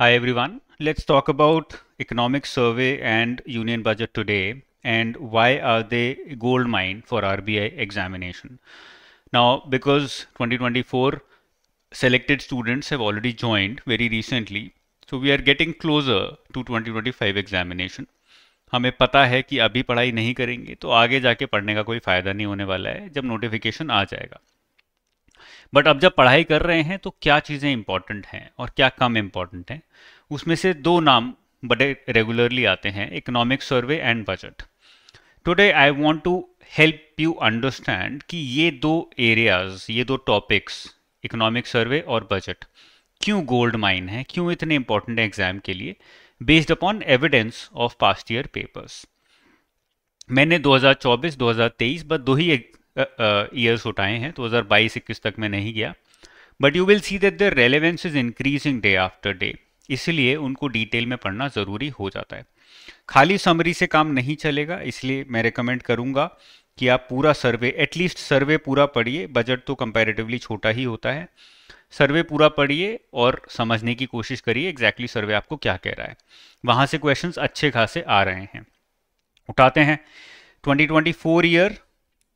Hi everyone. Let's talk about economic survey and union budget today and why are they gold mine for RBI examination. Now, because 2024 selected students have already joined very recently, so we are getting closer to 2025 examination. हमें पता है कि अभी पढ़ाई नहीं करेंगे तो आगे जाके पढ़ने का कोई फ़ायदा नहीं होने वाला है जब नोटिफिकेशन आ जाएगा. बट अब जब पढ़ाई कर रहे हैं तो क्या चीज़ें इंपॉर्टेंट हैं और क्या कम इंपॉर्टेंट हैं, उसमें से दो नाम बड़े रेगुलरली आते हैं, economic survey and budget. Today I want to help you understand कि ये दो एरियाज, ये दो टॉपिक्स, इकोनॉमिक सर्वे और बजट, क्यों गोल्ड माइन है, क्यों इतने इंपॉर्टेंट है एग्जाम के लिए, based upon evidence of past year papers. मैंने 2024-2023 बस दो ही ईयर्स उठाए हैं, 2022-21 तक मैं नहीं गया. But you will see that the relevance is increasing day after day, इसलिए उनको डिटेल में पढ़ना ज़रूरी हो जाता है. खाली समरी से काम नहीं चलेगा, इसलिए मैं रिकमेंड करूंगा कि आप पूरा सर्वे, एटलीस्ट सर्वे पूरा पढ़िए. बजट तो कंपैरेटिवली छोटा ही होता है. सर्वे पूरा पढ़िए और समझने की कोशिश करिए एग्जैक्टली सर्वे आपको क्या कह रहा है. वहाँ से क्वेश्चंस अच्छे खासे आ रहे हैं. उठाते हैं 2024 year.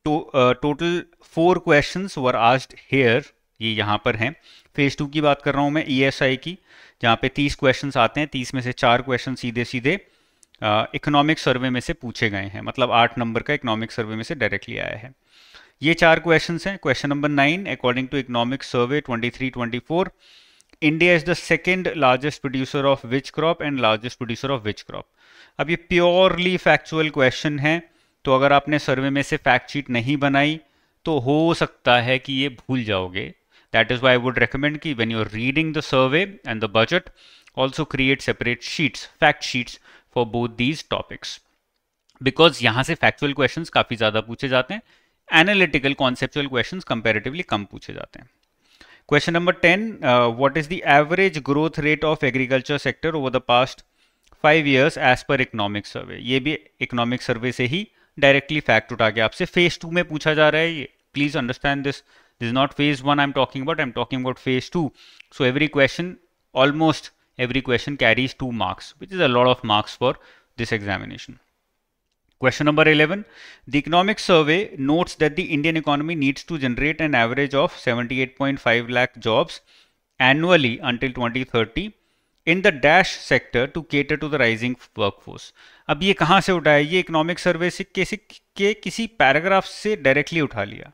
Total 4 questions were asked here, ये यहाँ पर हैं. फेज 2 की बात कर रहा हूँ मैं, ESI की, जहाँ पे 30 क्वेश्चंस आते हैं. 30 में से 4 क्वेश्चन सीधे सीधे इकोनॉमिक सर्वे में से पूछे गए हैं, मतलब 8 नंबर का इकोनॉमिक सर्वे में से डायरेक्टली आया है. ये 4 क्वेश्चंस हैं. Question number 9, according to economic survey 23-24, India is the second largest producer of which crop and largest producer of which crop. अब ये प्योरली फैक्चुअल क्वेश्चन है, तो अगर आपने सर्वे में से फैक्ट शीट नहीं बनाई तो हो सकता है कि ये भूल जाओगे. That is why I would recommend कि when you are reading the survey and the budget, also create separate sheets, fact sheets for both these topics, because यहाँ से फैक्चुअल क्वेश्चंस काफ़ी ज़्यादा पूछे जाते हैं, एनालिटिकल कॉन्सेप्चुअल क्वेश्चंस कंपैरेटिवली कम पूछे जाते हैं. Question number 10, what is the average growth rate of agriculture sector over the past 5 years as per economic survey. ये भी इकोनॉमिक सर्वे से ही डायरेक्टली फैक्ट उठा के आपसे फेज 2 में पूछा जा रहा है. ये please understand this is not phase 1 I am talking about phase 2. So every question, almost every question carries 2 marks, which is a lot of marks for this examination. Question number 11, the economic survey notes that the Indian economy needs to generate an average of 78.5 lakh jobs annually until 2030 in the dash sector to cater to the rising workforce. अब ये कहाँ से उठाया? ये economic survey से के किसी paragraph से डायरेक्टली उठा लिया,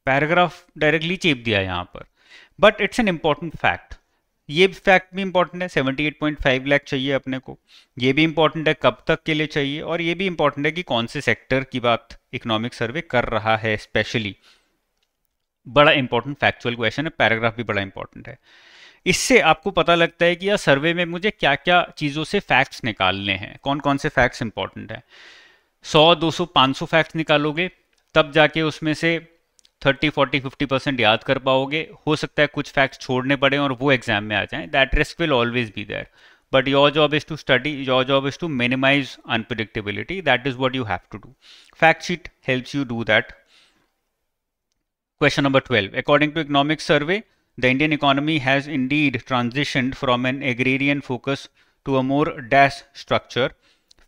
पैराग्राफ डायरेक्टली चेप दिया यहाँ पर. But it's an important fact. ये फैक्ट भी इंपॉर्टेंट है, 78.5 लाख चाहिए अपने को. ये भी इंपॉर्टेंट है कब तक के लिए चाहिए, और ये भी इंपॉर्टेंट है कि कौन से सेक्टर की बात इकोनॉमिक सर्वे कर रहा है स्पेशली. बड़ा इंपॉर्टेंट फैक्चुअल क्वेश्चन है, पैराग्राफ भी बड़ा इंपॉर्टेंट है. इससे आपको पता लगता है कि यार सर्वे में मुझे क्या क्या चीज़ों से फैक्ट्स निकालने हैं, कौन कौन से फैक्ट्स इंपॉर्टेंट हैं. 100, 200, 500 फैक्ट्स निकालोगे तब जाके उसमें से 30, 40, 50% याद कर पाओगे. हो सकता है कुछ फैक्ट्स छोड़ने पड़े और वो एग्जाम में आ जाएं. That risk will always be there, but your job is to study, your job is to minimise unpredictability. That is what you have to do. Fact sheet helps you do that. Question number 12, according to economic survey, the Indian economy has indeed transitioned from an agrarian focus to a more dash structure.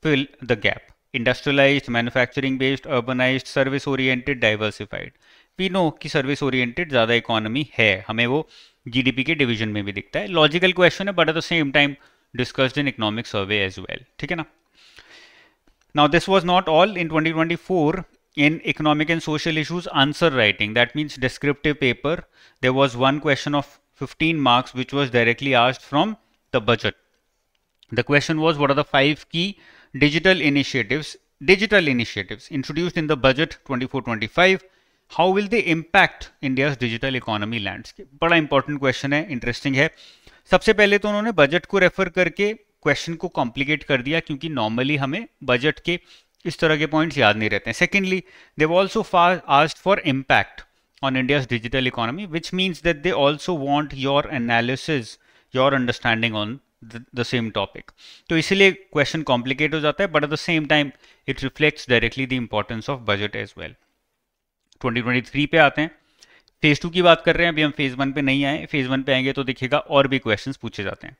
Fill the gap. Industrialized, manufacturing based, urbanized, service oriented, diversified. We know कि service oriented ज़्यादा economy है, हमें वो GDP के division में भी दिखता है. लॉजिकल क्वेश्चन है, but at the same time discussed in economic survey as well. ठीक है ना. Now this was not all. In 2024 in economic and social issues answer writing, that means descriptive paper, there was one question of 15 marks which was directly asked from the budget. The question was, what are the 5 key digital initiatives introduced in the budget 24-25? How will they impact India's digital economy landscape? बड़ा important question है, interesting है. सबसे पहले तो उन्होंने budget को refer करके question को कॉम्प्लिकेट कर दिया, क्योंकि नॉर्मली हमें बजट के इस तरह के पॉइंट्स याद नहीं रहते हैं. Secondly, they also asked for impact on India's digital economy, which means that they also want your analysis, your understanding on the same topic. तो इसीलिए क्वेश्चन कॉम्प्लिकेट हो जाता है, but at the same time it reflects directly the importance of budget as well. 2023 पे आते हैं. Phase 2 की बात कर रहे हैं, अभी हम फेज 1 पे नहीं आए. फेज 1 पे आएंगे तो दिखेगा और भी क्वेश्चंस पूछे जाते हैं.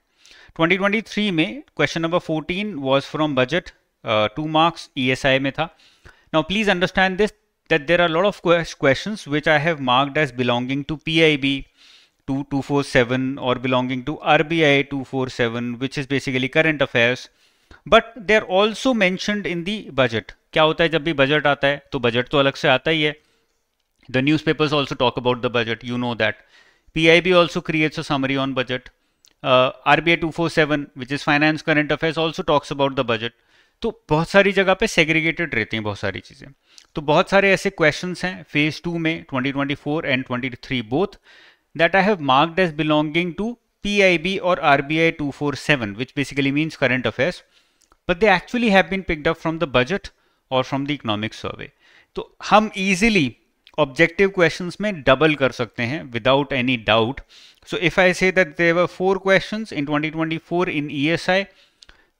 2023 में question number 14 was from budget, 2 marks ESI में था. Now please understand this that there are a lot of questions which I have marked as belonging to PIB 2247 or belonging to RBI 247, which is basically current affairs, but they are also mentioned in the budget. क्या होता है जब भी budget आता है तो budget तो अलग से आता ही है. The newspapers also talk about the budget, you know that. PIB also creates a summary on budget. RBI 247, which is finance current affairs, also talks about the budget. तो बहुत सारी जगह पे सेग्रीगेटेड रहती हैं बहुत सारी चीज़ें. तो बहुत सारे ऐसे क्वेश्चंस हैं फेज 2 में 2024 and 23 both that I have marked as belonging to PIB और RBI 247, which basically means current affairs, but they actually have been picked up from the budget or from the economic survey. तो हम easily objective questions में double कर सकते हैं without any doubt. So if I say that there were 4 questions in 2024 in ESI,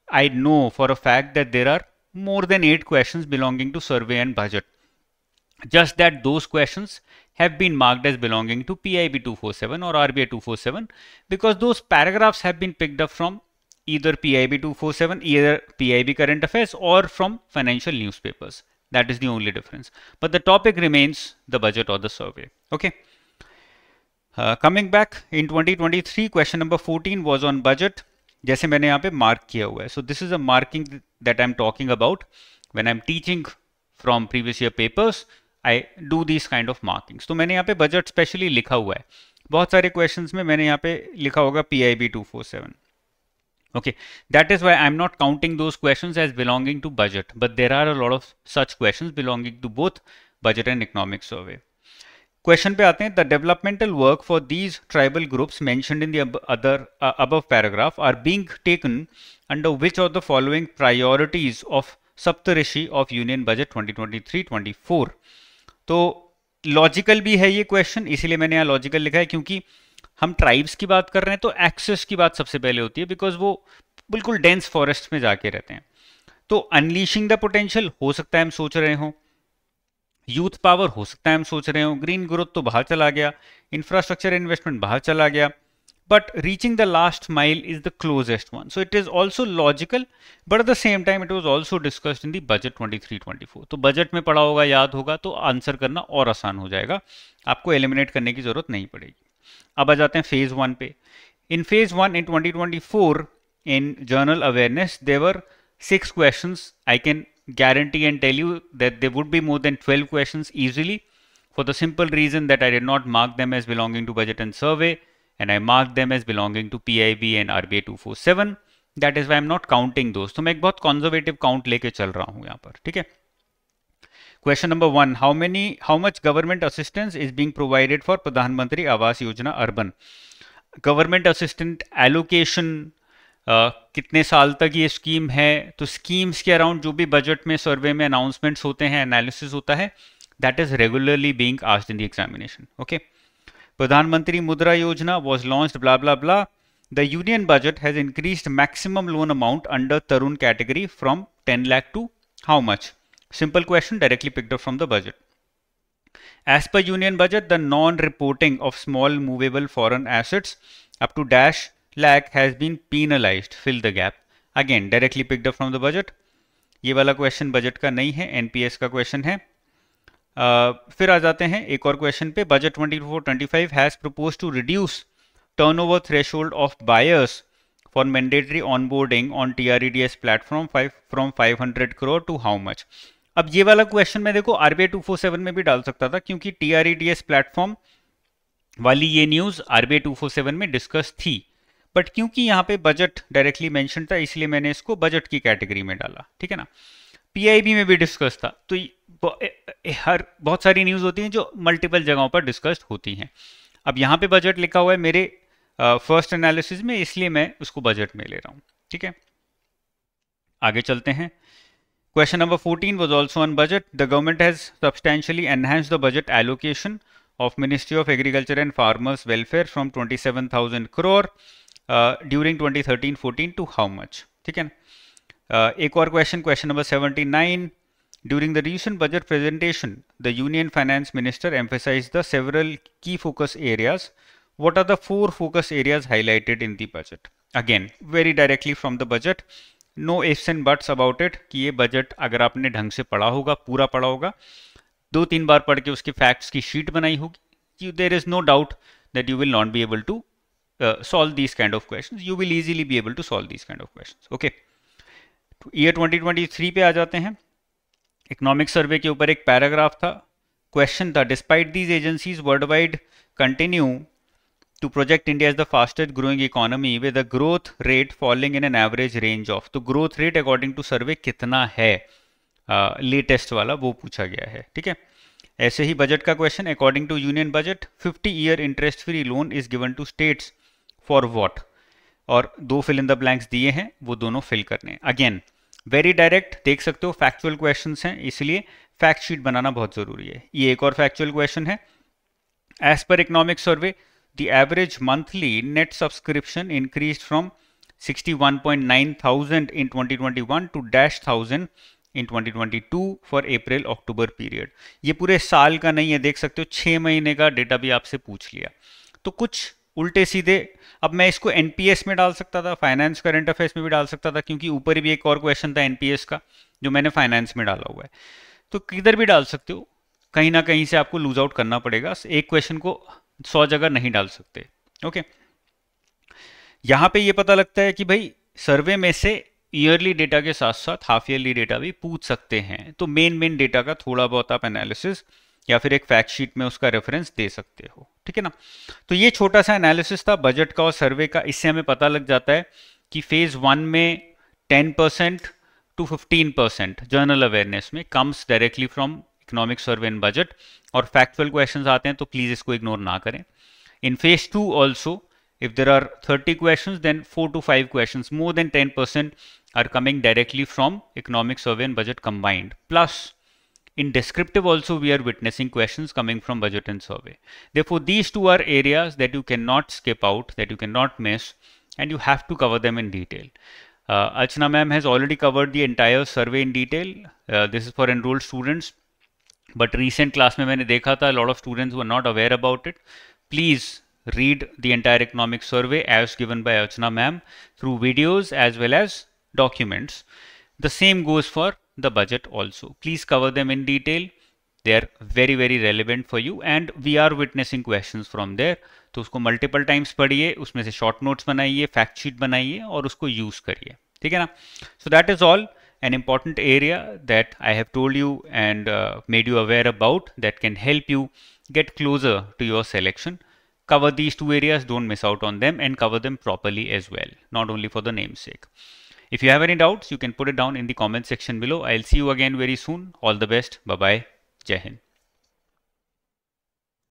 I know for a fact that there are more than 8 questions belonging to survey and budget. Just that those questions have been marked as belonging to PIB 247 or RBI 247 because those paragraphs have been picked up from either PIB 247, either PIB current affairs or from financial newspapers. That is the only difference. But the topic remains the budget or the survey. Okay. Coming back in 2023, question number 14 was on budget. जैसे मैंने यहाँ पे mark किया हुआ है. So this is a marking that I am talking about when I am teaching from previous year papers. I do this kind of markings. तो मैंने यहाँ पे बजट स्पेशली लिखा हुआ है. बहुत सारे क्वेश्चंस में मैंने यहाँ पे लिखा होगा PIB 247. Okay, that is why I'm not counting those questions as belonging to budget, but there are a lot of such questions belonging to both budget and economic survey. Question पे आते हैं. The developmental work for these tribal groups mentioned in the above paragraph are being taken under which of the following priorities of Saptarishi of Union Budget 2023-24. तो logical भी है ये question, इसीलिए मैंने यहाँ लॉजिकल लिखा है क्योंकि हम ट्राइब्स की बात कर रहे हैं तो एक्सेस की बात सबसे पहले होती है बिकॉज वो बिल्कुल डेंस फॉरेस्ट में जाके रहते हैं. तो अनलीशिंग द पोटेंशियल हो सकता है हम सोच रहे हो, यूथ पावर हो सकता है हम सोच रहे हो, ग्रीन ग्रोथ तो बाहर चला गया, इंफ्रास्ट्रक्चर इन्वेस्टमेंट बाहर चला गया, but reaching the last mile is the closest one. So it is also logical but at the same time it was also discussed in the budget 23-24. तो बजट में पढ़ा होगा, याद होगा तो आंसर करना और आसान हो जाएगा, आपको एलिमिनेट करने की जरूरत नहीं पड़ेगी. अब आ जाते हैं फेज 1 पे. In phase 1 in 2024 in general awareness there were 6 questions. I can guarantee and tell you that there would be more than 12 questions easily, for the simple reason that I did not mark them as belonging to budget and survey and I marked them as belonging to PIB and RBI 247. that is why I'm not counting those. तो मैं एक बहुत conservative count लेके चल रहा हूँ यहाँ पर. ठीक है. Question number 1, how much government assistance is being provided for Pradhan Mantri Awas Yojana Urban? Government assistance allocation कितने साल तक ये स्कीम है, तो स्कीम्स के अराउंड जो भी बजट में सर्वे में अनाउंसमेंट्स होते हैं, एनालिसिस होता है, that is regularly being asked in the examination. Okay. Pradhanmantri Mudra Yojana was launched blah blah blah. The union budget has increased maximum loan amount under Tarun category from 10 lakh to how much? Simple question directly picked up from the budget. As per union budget, the non-reporting of small movable foreign assets up to dash lakh has been penalized. Fill the gap. Again, directly picked up from the budget. ये वाला question budget का नहीं है, NPS का question है. फिर आ जाते हैं एक और क्वेश्चन पे. Budget 24-25 has propose to reduce turnover threshold of buyers for mandatory onboarding on TREDS platform from 500 crore to how much? अब ये वाला क्वेश्चन मैं देखो RBI 247 में भी डाल सकता था क्योंकि TREDS प्लेटफॉर्म वाली ये न्यूज RBI 247 में डिस्कस थी, बट क्योंकि यहाँ पे बजट डायरेक्टली मेंशन था इसलिए मैंने इसको बजट की कैटेगरी में डाला. ठीक है ना. PIB में भी डिस्कस था, तो हर बहुत सारी न्यूज होती हैं जो मल्टीपल जगहों पर डिस्कस्ड होती हैं. अब यहाँ पे बजट लिखा हुआ है मेरे फर्स्ट एनालिसिस में, इसलिए मैं उसको बजट में ले रहा हूँ. ठीक है. आगे चलते हैं. Question number 14 was also on budget. The government has substantially enhanced the budget allocation of Ministry of Agriculture and Farmers Welfare from 27,000 crore during 2013-14 to how much? ठीक है. एक और question number 79. During the recent budget presentation, the Union Finance Minister emphasized the several key focus areas. What are the 4 focus areas highlighted in the budget? Again very directly from the budget, no ifs and buts about it कि ये budget अगर आपने ढंग से पढ़ा होगा, पूरा पढ़ा होगा, 2-3 बार पढ़ के उसके फैक्ट्स की शीट बनाई होगी, there is no doubt that you will not be able to solve these kind of questions. You will easily be able to solve these kind of questions. Okay. Year 2023 पे आ जाते हैं. Economic सर्वे के ऊपर एक paragraph था, question था, despite these agencies world wide continue to project India as the fastest growing economy with a growth rate falling in an average range of, तो growth rate according to survey कितना है, latest वाला वो पूछा गया है. ठीक है. ऐसे ही बजट का question, according to union budget 50-year interest free loan is given to states for what, और 2 फिल इन द ब्लैंक्स दिए हैं, वो दोनों फिल करने हैं. अगेन वेरी डायरेक्ट, देख सकते हो फैक्चुअल क्वेश्चंस हैं, इसलिए फैक्ट शीट बनाना बहुत जरूरी है. ये एक और फैक्चुअल क्वेश्चन है. As per economic survey the average monthly net subscription increased from 61.9 thousand in 2021 to -1,000 in 2022 for April October period. ये पूरे साल का नहीं है, देख सकते हो 6 महीने का डेटा भी आपसे पूछ लिया. तो कुछ उल्टे सीधे, अब मैं इसको एनपीएस में डाल सकता था, फाइनेंस करंट अफेयर्स में भी डाल सकता था, क्योंकि ऊपर भी एक और क्वेश्चन था एनपीएस का जो मैंने फाइनेंस में डाला हुआ है. तो किधर भी डाल सकते हो, कहीं ना कहीं से आपको लूज आउट करना पड़ेगा, एक क्वेश्चन को 100 जगह नहीं डाल सकते. ओके. यहां पे ये पता लगता है कि भाई सर्वे में से ईयरली डेटा के साथ साथ हाफ ईयरली डेटा भी पूछ सकते हैं, तो मेन डेटा का थोड़ा बहुत आप एनालिसिस या फिर एक फैक्ट शीट में उसका रेफरेंस दे सकते हो. ठीक है ना. तो ये छोटा सा एनालिसिस था बजट का और सर्वे का. इससे हमें पता लग जाता है कि फेज 1 में 10% to 15% जनरल अवेयरनेस में comes directly from economic survey and budget, और फैक्चुअल क्वेश्चंस आते हैं तो प्लीज इसको इग्नोर ना करें. In phase 2 also if there are 30 questions, then 4 to 5 questions, more than 10% are coming directly from economic survey and budget combined. Plus in descriptive also we are witnessing questions coming from budget and survey. Therefore these two are areas that you cannot skip out, that you cannot miss, and you have to cover them in detail. Archana ma'am has already covered the entire survey in detail. This is for enrolled students, but recent class में मैंने देखा था a lot of students were not aware about it. Please read the entire economic survey as given by Archana ma'am through videos as well as documents. The same goes for the budget also. Please cover them in detail. They are very relevant for you and we are witnessing questions from there. तो उसको multiple times पढ़िए, उसमें से short notes बनाइए, fact sheet बनाइए और उसको use करिए. ठीक है ना. So that is all an important area that I have told you and made you aware about that can help you get closer to your selection. Cover these two areas, don't miss out on them, and cover them properly as well, not only for the name's sake. If you have any doubts, you can put it down in the comment section below. I'll see you again very soon. All the best. Bye bye. Jai Hind.